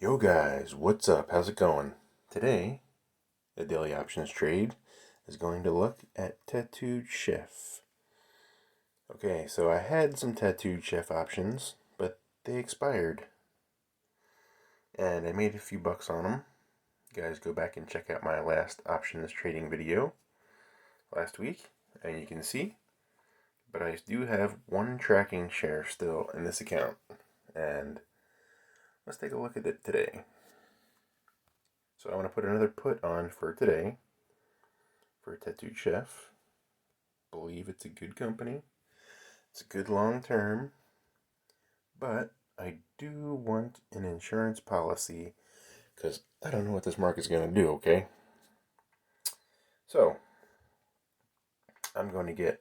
Yo guys, what's up? How's it going? Today, the daily options trade is going to look at Tattooed Chef. Okay, so I had some Tattooed Chef options, but they expired. And I made a few bucks on them. You guys go back and check out my last options trading video last week, and you can see. But I do have one tracking share still in this account. And let's take a look at it today. So I want to put another put on for today for Tattooed Chef. Believe it's a good company. It's a good long term. But I do want an insurance policy because I don't know what this market's going to do, okay? So I'm going to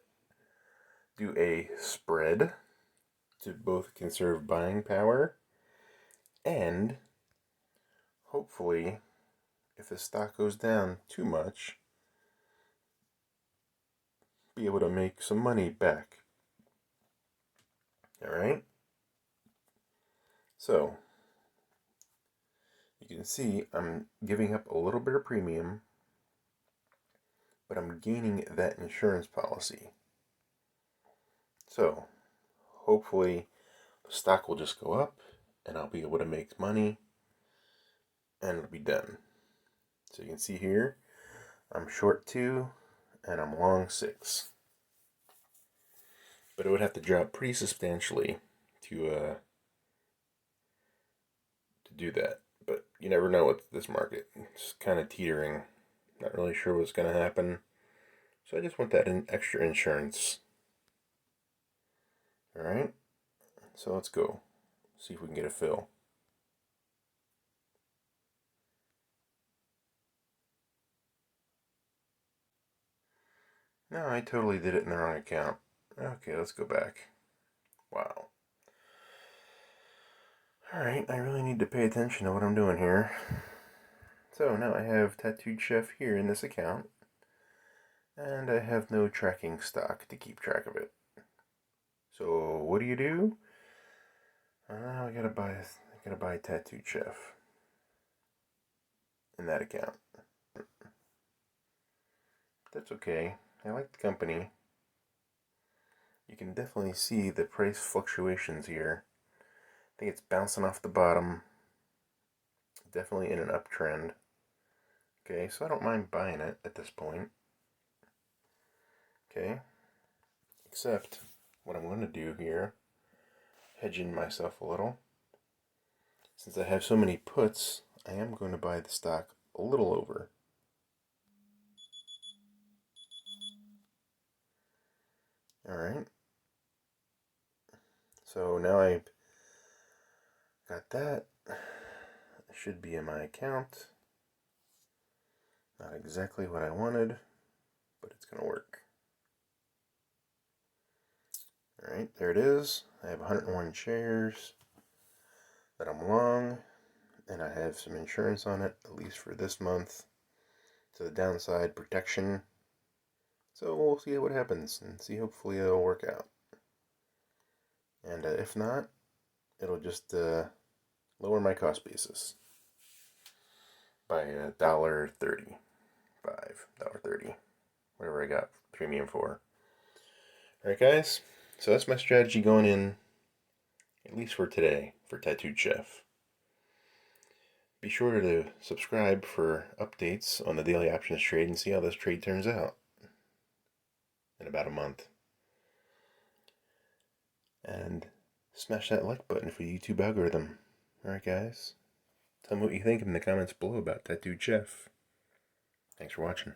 do a spread to both conserve buying power and hopefully if the stock goes down too much, be able to make some money back. Alright? So, you can see I'm giving up a little bit of premium, but I'm gaining that insurance policy. So, hopefully the stock will just go up and I'll be able to make money and it'll be done. So you can see here, I'm short 2 and I'm long 6. But it would have to drop pretty substantially to do that. But you never know with this market. It's kind of teetering. Not really sure what's going to happen. So I just want that extra insurance. Alright, so let's go. See if we can get a fill. No, I totally did it in the wrong account. Okay, let's go back. Wow. Alright, I really need to pay attention to what I'm doing here. So now I have Tattooed Chef here in this account. And I have no tracking stock to keep track of it. So what do? I gotta buy Tattooed Chef in that account. That's okay. I like the company. You can definitely see the price fluctuations here. I think it's bouncing off the bottom. Definitely in an uptrend. Okay, so I don't mind buying it at this point. Okay. Except what I'm going to do here, hedging myself a little. Since I have so many puts, I am going to buy the stock a little over. Alright. So now I've got that. It should be in my account. Not exactly what I wanted, but it's going to work. Alright, there it is. I have 101 shares that I'm long, and I have some insurance on it, at least for this month, to the downside protection. So we'll see what happens, and see hopefully it'll work out. And if not, it'll just lower my cost basis by $1.30, $5.30, whatever I got premium for. Alright guys, so that's my strategy going in, at least for today, for Tattooed Chef. Be sure to subscribe for updates on the daily options trade and see how this trade turns out in about a month. And smash that like button for the YouTube algorithm. Alright guys, tell me what you think in the comments below about Tattooed Chef. Thanks for watching.